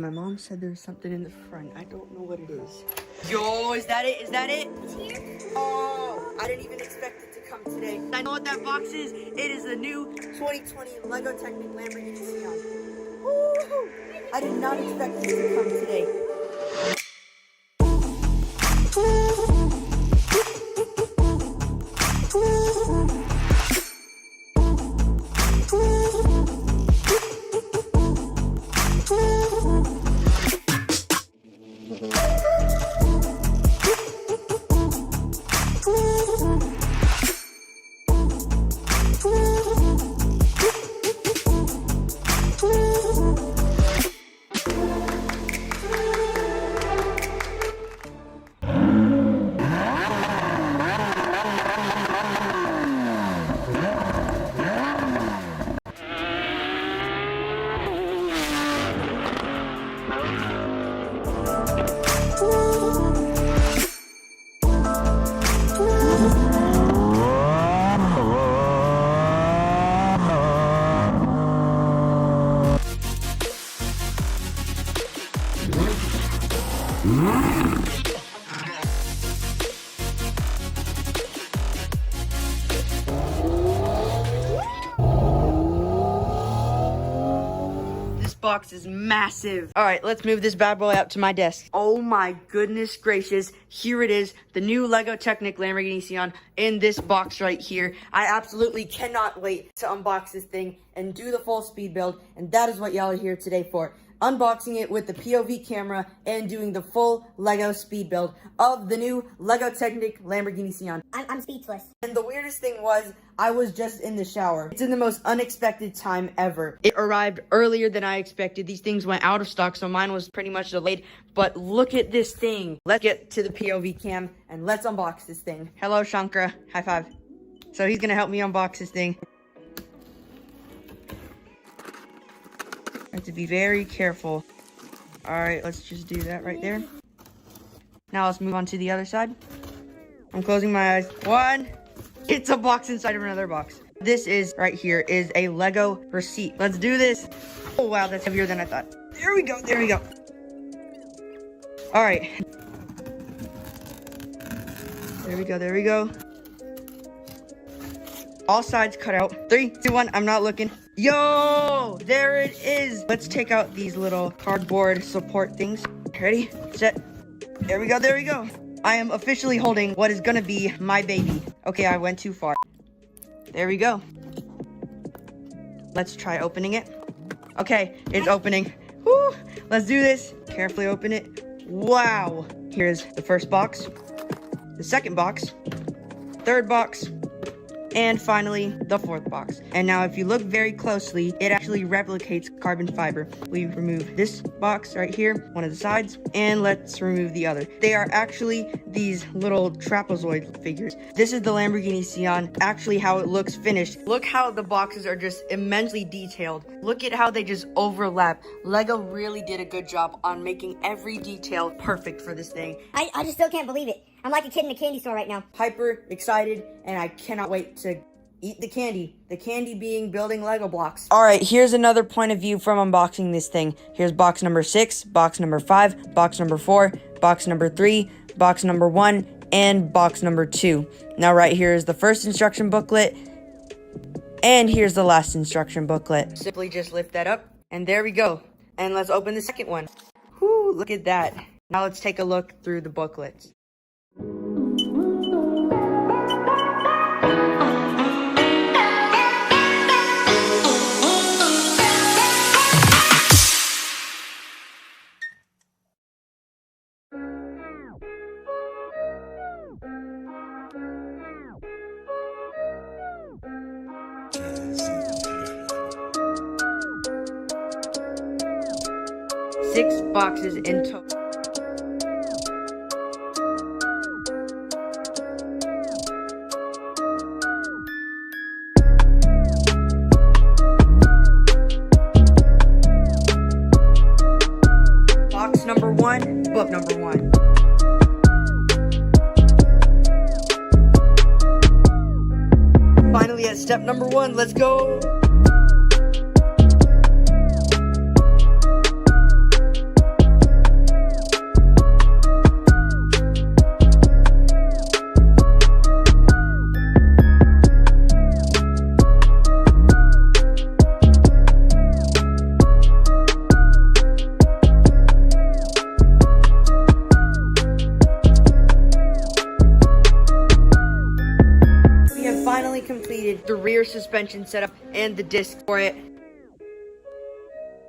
My mom said there's something in the front. I don't know what it is. Yo, is that it? Is that it? It's here. Oh, I didn't even expect it to come today. I know what that box is. It is the new 2020 LEGO Technic Lamborghini Sián. Woo! I did not expect it to come today. Box is massive. All right, let's move this bad boy up to my desk. Oh my goodness gracious. Here it is, the new LEGO Technic Lamborghini Sián in this box right here. I absolutely cannot wait to unbox this thing and do the full speed build, and that is what y'all are here today for. Unboxing it with the POV camera and doing the full LEGO speed build of the new LEGO Technic Lamborghini Sián. I'm speechless. And the weirdest thing was, I was just in the shower. It's in the most unexpected time ever. It arrived earlier than I expected. These things went out of stock, so mine was pretty much delayed. But look at this thing. Let's get to the POV cam and let's unbox this thing. Hello, Shankara. High five. So he's gonna help me unbox this thing. I have to be very careful. All right, let's just do that right there. Now let's move on to the other side. I'm closing my eyes. One. It's a box inside of another box. This is right here is a LEGO receipt. Let's do this. Oh wow, that's heavier than I thought. There we go. There we go. All right. There we go. There we go. All sides cut out. 3, 2, 1. I'm not looking. Yo, there it is. Let's take out these little cardboard support things. Ready, set. There we go. There we go. I am officially holding what is gonna be my baby. Okay, I went too far. There we go. Let's try opening it. Okay, it's opening. Woo! Let's do this. Carefully open it. Wow. Here's the first box, the second box, third box, and finally the fourth box. And now if you look very closely, it actually replicates carbon fiber. We remove this box right here, one of the sides, and let's remove the other. They are actually these little trapezoid figures. This is the Lamborghini Sián, actually how it looks finished. Look how the boxes are just immensely detailed. Look at how they just overlap. LEGO really did a good job on making every detail perfect for this thing. I just still can't believe it. I'm like a kid in a candy store right now. Hyper excited, and I cannot wait to eat the candy. The candy being building Lego blocks. All right, here's another point of view from unboxing this thing. Here's box number 6, box number 5, box number 4, box number 3, box number 1, and box number 2. Now right here is the first instruction booklet, and here's the last instruction booklet. Simply just lift that up, and there we go. And let's open the second one. Whoo, look at that. Now let's take a look through the booklets. Six boxes in total. Box number 1, book number 1. Finally at step number 1, let's go. rear suspension setup and the disc for it.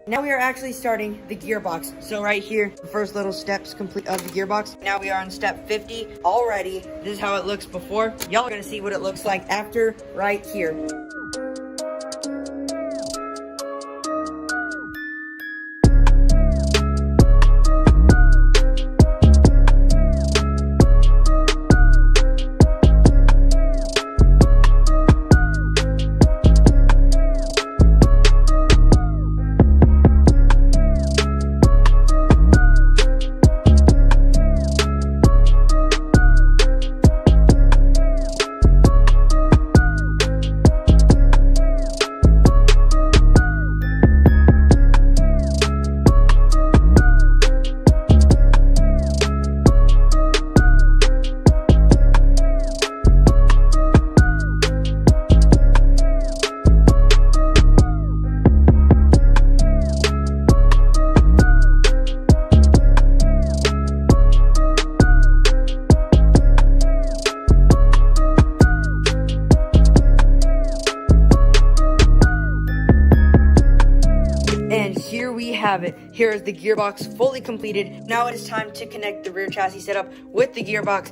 Now we are actually starting the gearbox. So right here, the first little steps complete of the gearbox. Now we are on step 50 already. This is how it looks before. Y'all are gonna see what it looks like after right here. Have it. Here is the gearbox fully completed. Now it is time to connect the rear chassis setup with the gearbox.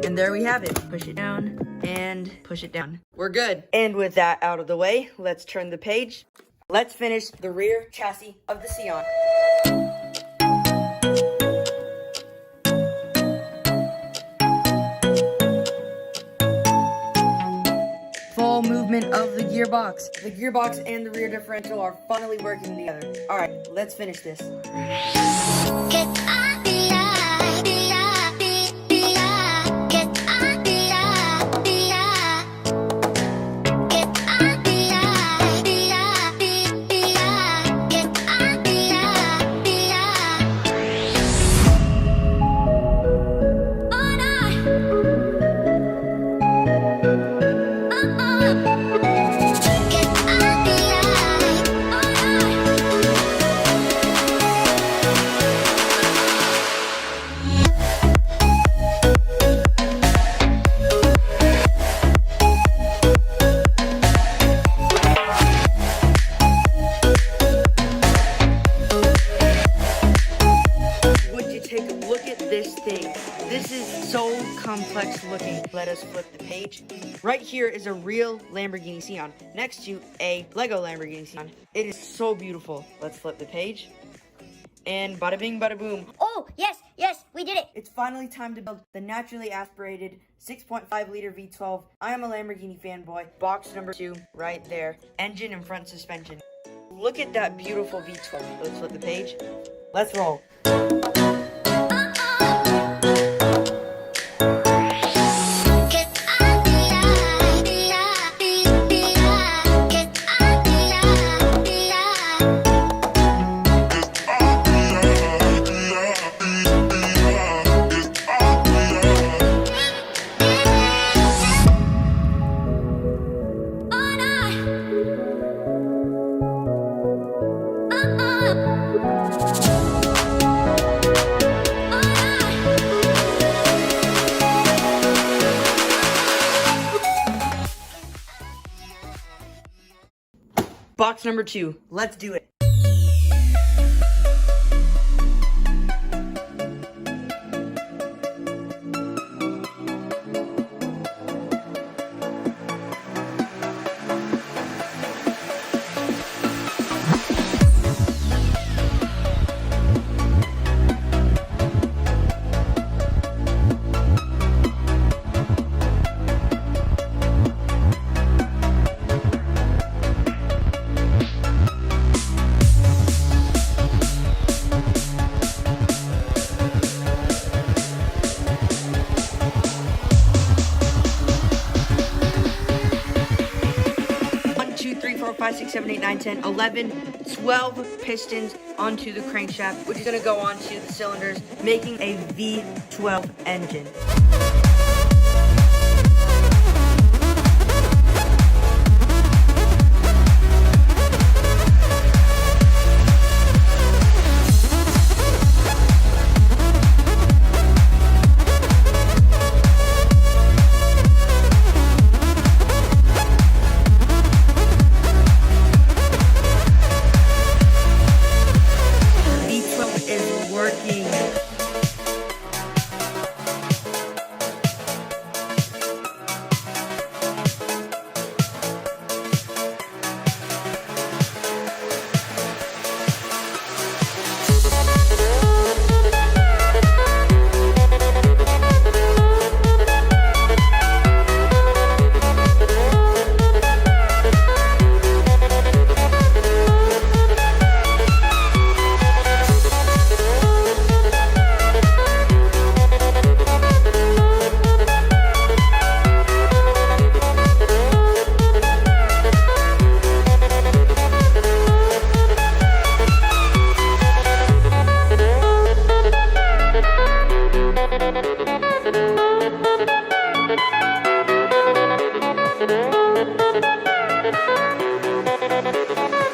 And there we have it. Push it down and push it down. We're good. And with that out of the way, let's turn the page. Let's finish the rear chassis of the Sián. Full movement of the gearbox. The gearbox and the rear differential are finally working together. All right, let's finish this. Complex looking. Let us flip the page. Right here is a real Lamborghini Sián next to a Lego Lamborghini Sián. It is so beautiful. Let's flip the page. And bada bing, bada boom. Oh, yes, we did it. It's finally time to build the naturally aspirated 6.5 liter V12. I am a Lamborghini fanboy. Box number 2 right there. Engine and front suspension. Look at that beautiful V12. Let's flip the page. Let's roll. Box number 2. Let's do it. Four, 5, 6, 7, 8, 9, 10, 11, 12 pistons onto the crankshaft, which is going to go onto the cylinders, making a V12 engine.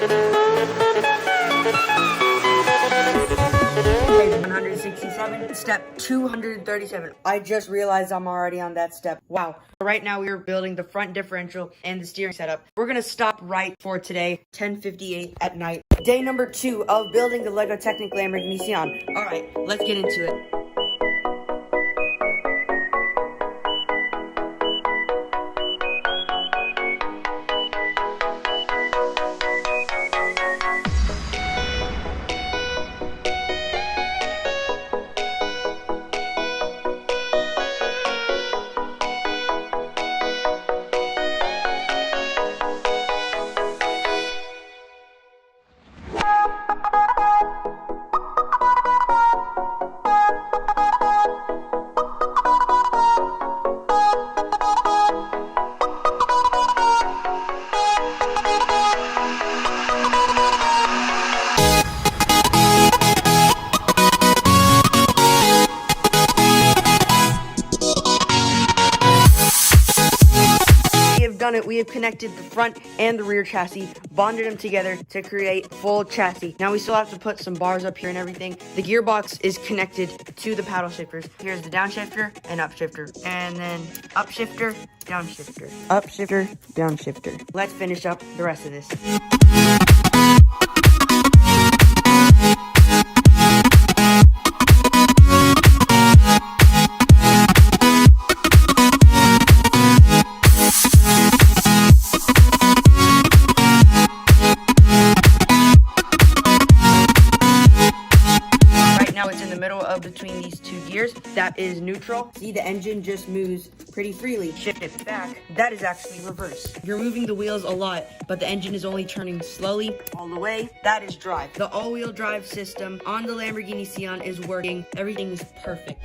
Okay, 167, step 237. I just realized I'm already on that step. Wow. Right now we are building the front differential and the steering setup. We're gonna stop right for today, 10:58 at night. Day number 2 of building the LEGO Technic Lamborghini Sián. All right, let's get into it. We have connected the front and the rear chassis, bonded them together to create full chassis. Now we still have to put some bars up here and everything. The gearbox is connected to the paddle shifters. Here's the downshifter and upshifter, and then upshifter, downshifter, upshifter, downshifter. Let's finish up the rest of this. Between these two gears, that is neutral. See, the engine just moves pretty freely. Shift it back, that is actually reverse. You're moving the wheels a lot, but the engine is only turning slowly all the way. That is drive. The all-wheel drive system on the Lamborghini Sián is working. Everything is perfect.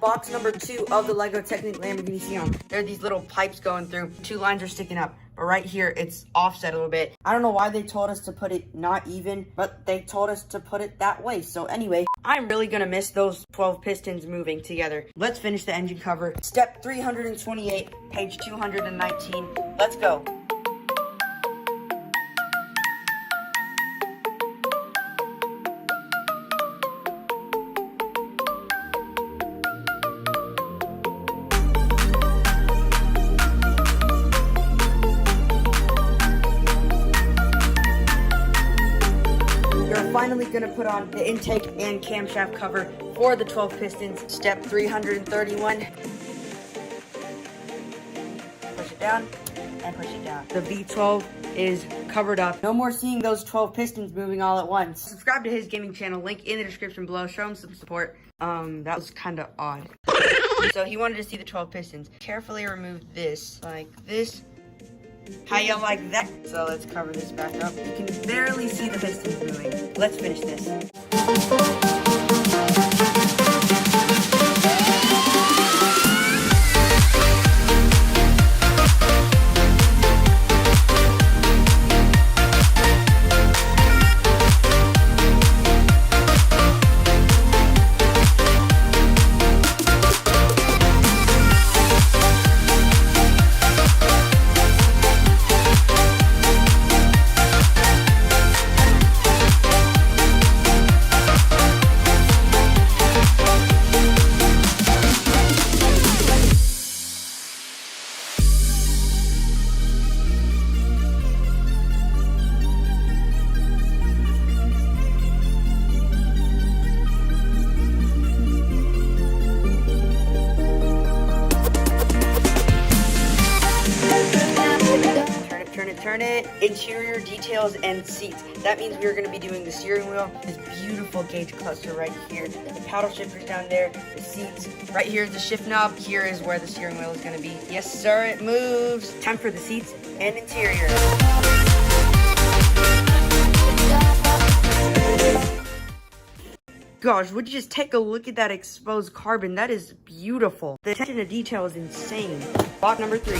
Box number 2 of the LEGO Technic Lamborghini Sián. There are these little pipes going through. 2 lines are sticking up, but right here it's offset a little bit. I don't know why they told us to put it not even, but they told us to put it that way. So anyway, I'm really gonna miss those 12 pistons moving together. Let's finish the engine cover. Step 328, page 219. Let's go. Finally gonna put on the intake and camshaft cover for the 12 pistons. Step 331. Push it down and push it down. The V12 is covered up. No more seeing those 12 pistons moving all at once. Subscribe to his gaming channel, link in the description below. Show him some support. That was kind of odd. So he wanted to see the 12 pistons. Carefully remove this like this. How you like that? So let's cover this back up. You can barely see the pistons moving. Let's finish this. gonna turn it. Interior details and seats. That means we're gonna be doing the steering wheel, this beautiful gauge cluster right here, the paddle shifters down there, the seats. Right here is the shift knob. Here is where the steering wheel is gonna be. Yes, sir, it moves. Time for the seats and interior. Gosh, would you just take a look at that exposed carbon? That is beautiful. The attention to detail is insane. Box number 3.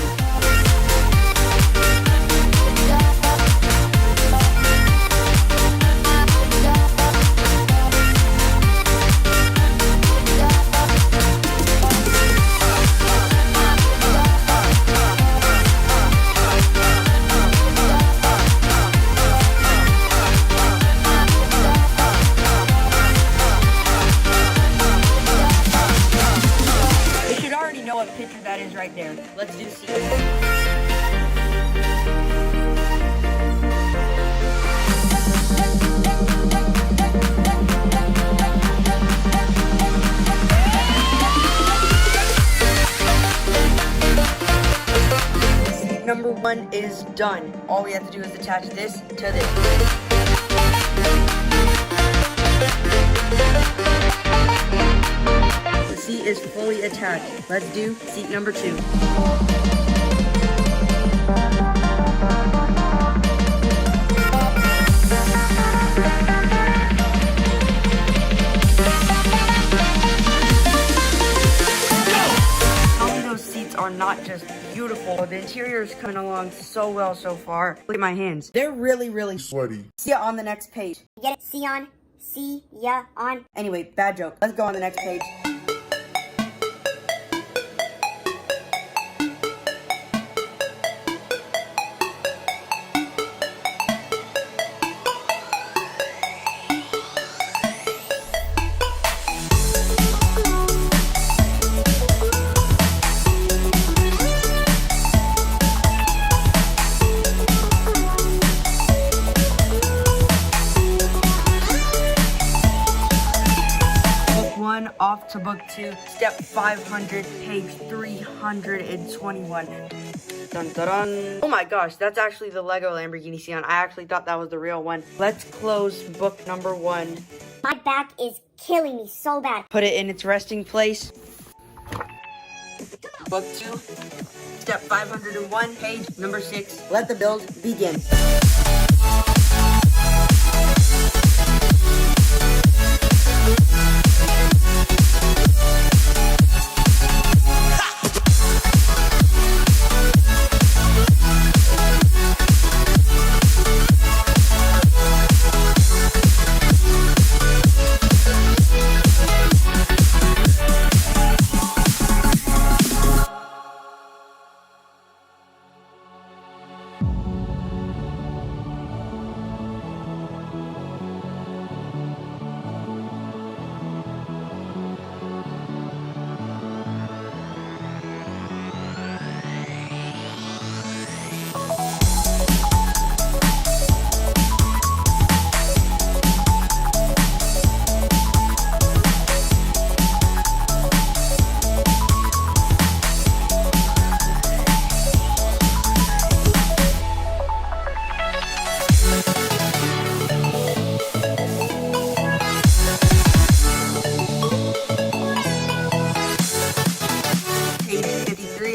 Picture that is right there. Let's do seat. Seat number 1 is done. All we have to do is attach this to this. The seat is fully attached. Let's do seat number 2. Those seats are not just beautiful. The interior is coming along so well so far. Look at my hands. They're really sweaty. See ya on the next page. Get it? See on. See ya on. Anyway, bad joke. Let's go on the next page. Off to book 2, step 500, page 321. Dun, dun, dun. Oh my gosh, that's actually the Lego Lamborghini Sián. I actually thought that was the real one. Let's close book number 1. My back is killing me so bad. Put it in its resting place. Book 2, step 501, page number 6. Let the build begin.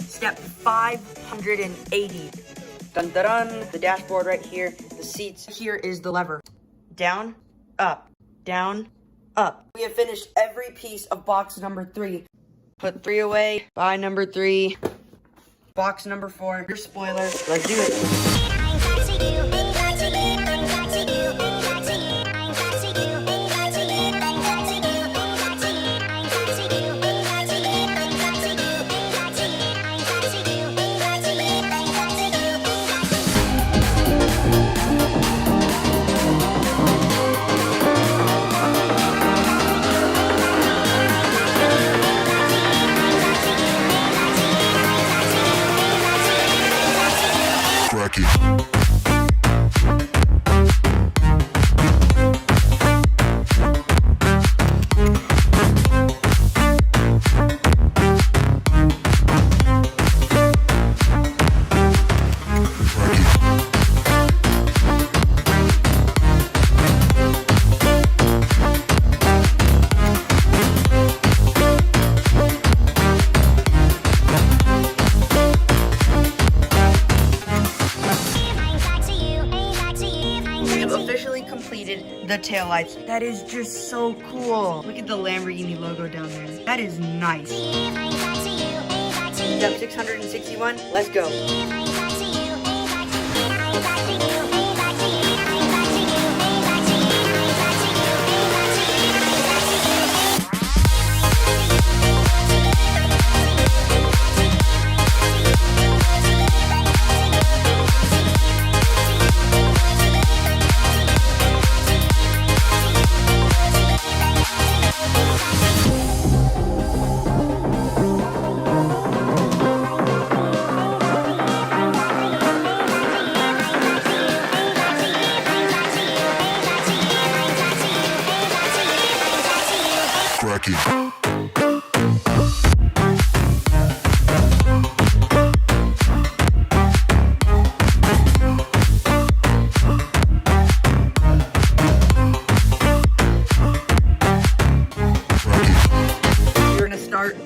Step 580. Dun dun dun. The dashboard right here. The seats. Here is the lever. Down, up, down, up. We have finished every piece of box number 3. Put 3 away. Buy number 3. Box number 4. Your spoiler. Let's do it. The taillights. That is just so cool. Look at the Lamborghini logo down there. That is nice. Step 661. Let's go.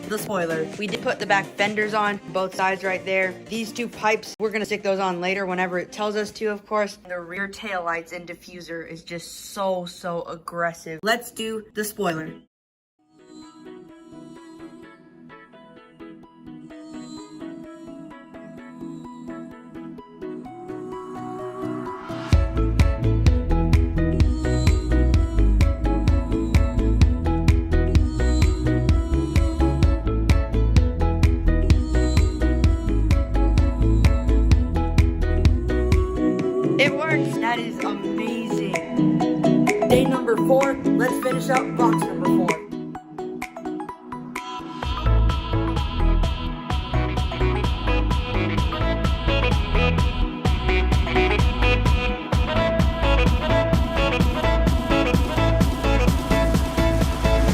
The spoiler. We did put the back fenders on both sides right there. These two pipes, we're gonna stick those on later whenever it tells us to, of course. The rear tail lights and diffuser is just so aggressive. Let's do the spoiler. It works. That is amazing. Day number 4. Let's finish up box number 4.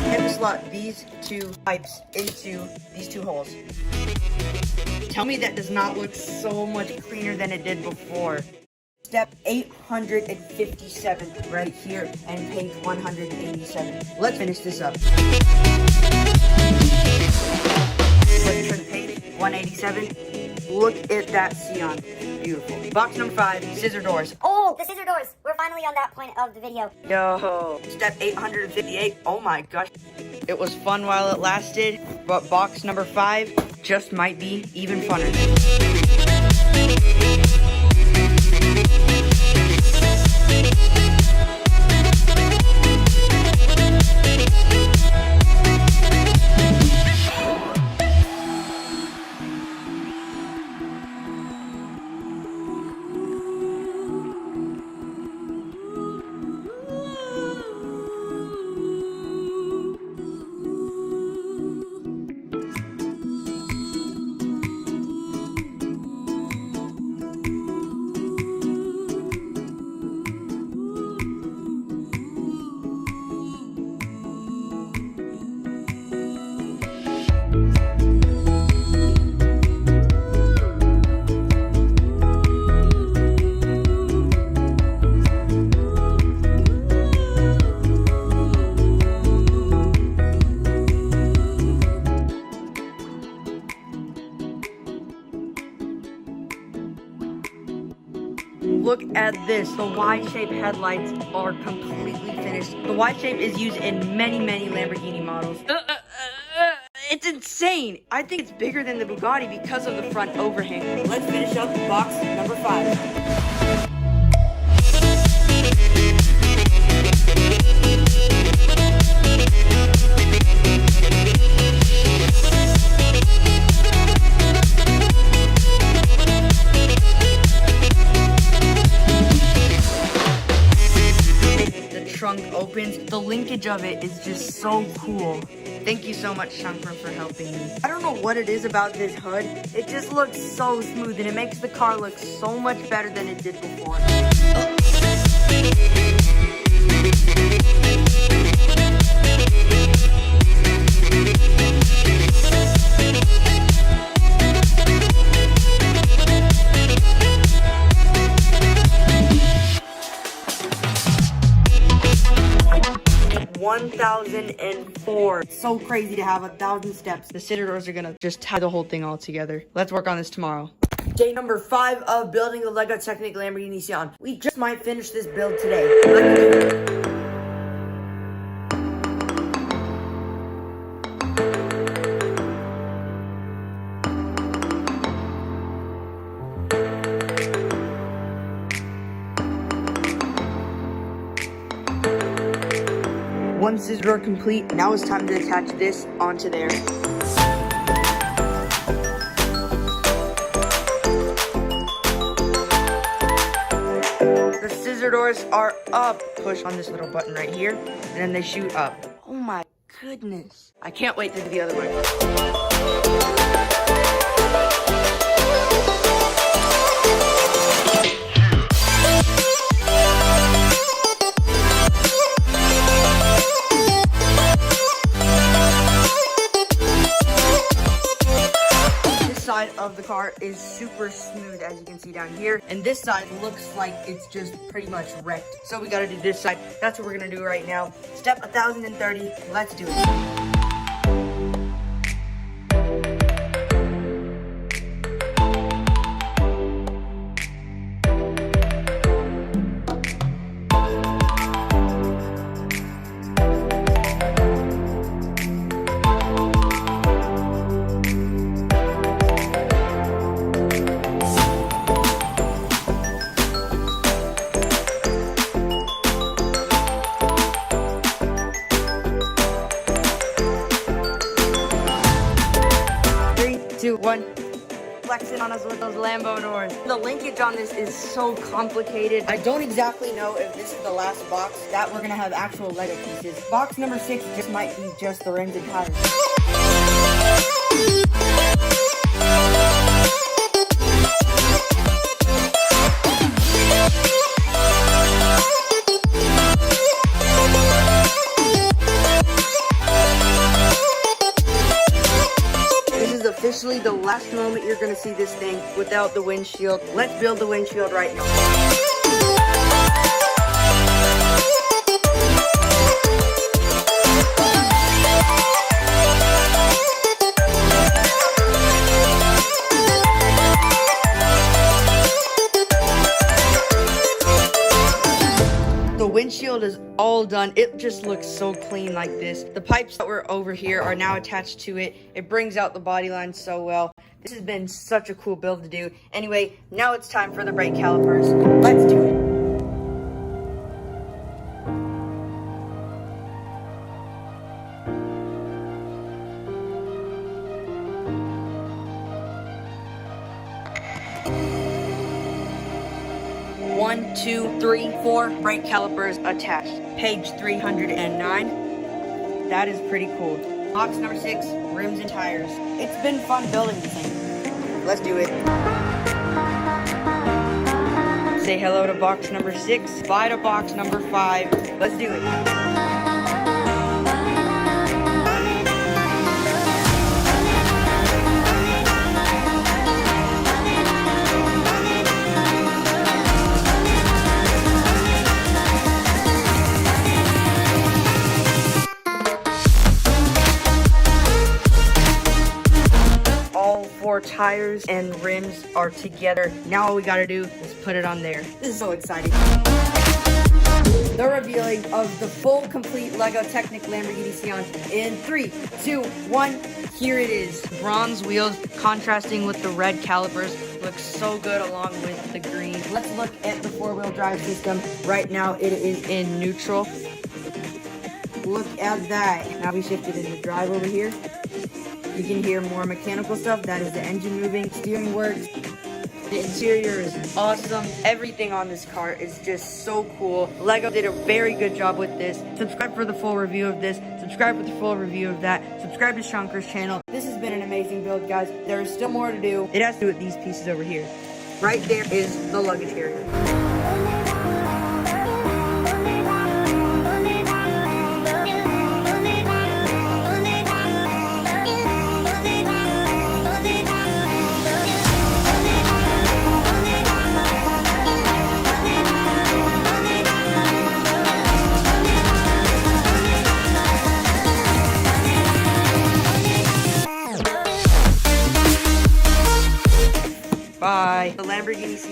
And slot these two pipes into these two holes. Tell me that does not look so much cleaner than it did before. Step 857 right here and page 187. Let's finish this up. Let's turn page 187. Look at that Sián. Beautiful. Box number 5, scissor doors. Oh, the scissor doors. We're finally on that point of the video. Yo. Step 858. Oh my gosh. It was fun while it lasted, but box number 5 just might be even funner. Look at this. The Y-shaped headlights are completely finished. The Y-shape is used in many Lamborghini models. It's insane. I think it's bigger than the Bugatti because of the front overhang. Let's finish up box number 5. Trunk opens. The linkage of it is just so cool. Thank you so much, Frunk, for helping me. I don't know what it is about this hood. It just looks so smooth and it makes the car look so much better than it did before. 1004. It's so crazy to have 1,000 steps. The scissor doors are gonna just tie the whole thing all together. Let's work on this tomorrow. Day number 5 of building the LEGO Technic Lamborghini Sián. We just might finish this build today. Let's do it. One scissor door complete. Now it's time to attach this onto there. The scissor doors are up. Push on this little button right here, and then they shoot up. Oh my goodness. I can't wait to do the other way. Side of the car is super smooth, as you can see down here, and this side looks like it's just pretty much wrecked. So we got to do this side. That's what we're gonna do right now. Step 1030. Let's do it. Two, one. Flexing on us with those Lambo doors. The linkage on this is so complicated. I don't exactly know if this is the last box that we're gonna have actual Lego pieces. Box number 6 just might be just the rims and tires. Officially the last moment you're gonna see this thing without the windshield. Let's build the windshield right now. The windshield is all done. It just looks so clean like this. The pipes that were over here are now attached to it. It brings out the body line so well. This has been such a cool build to do. Anyway, now it's time for the brake calipers. Let's do it. One, two, three, 4 brake calipers attached. Page 309. That is pretty cool. Box number 6, rims and tires. It's been fun building this thing. Let's do it. Say hello to box number 6. Bye to box number 5. Let's do it. Tires and rims are together. Now all we gotta do is put it on there. This is so exciting. The revealing of the full complete LEGO Technic Lamborghini Sián in 3, 2, 1. Here it is. Bronze wheels contrasting with the red calipers. Looks so good along with the green. Let's look at the 4-wheel drive system. Right now it is in neutral. Look at that. Now we shifted into drive over here. You can hear more mechanical stuff. That is the engine moving. Steering works. The interior is awesome. Everything on this car is just so cool. LEGO did a very good job with this. Subscribe for the full review of this. Subscribe for the full review of that. Subscribe to Shunker's channel. This has been an amazing build, guys. There is still more to do. It has to do with these pieces over here. Right there is the luggage area.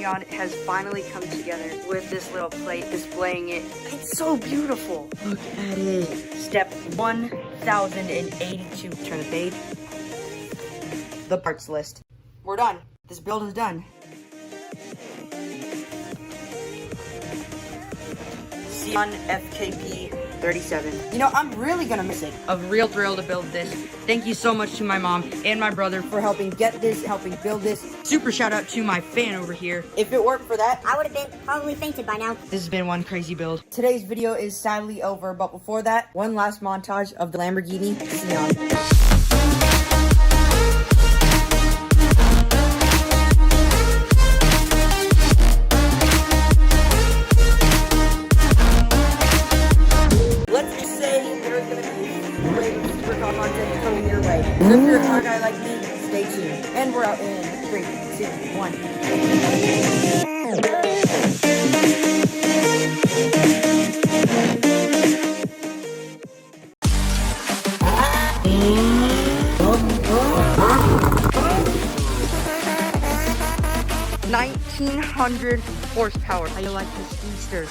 Sián has finally come together with this little plate displaying it. It's so beautiful. Look at it. Step 1082. Turn the page. The parts list. We're done. This build is done. Sián FKP37. You know, I'm really gonna miss it. A real thrill to build this. Thank you so much to my mom and my brother for helping get this, helping build this. Super shout out to my fan over here. If it weren't for that, I would have been probably fainted by now. this has been one crazy build. Today's video is sadly over, but before that, one last montage of the Lamborghini Sián. So if you're a car guy like me, stay tuned. And we're out in 3, 2, 1. $1,900 horsepower. How you like this Easter?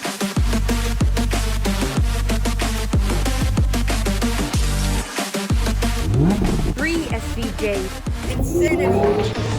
Three SVJs. Insanity.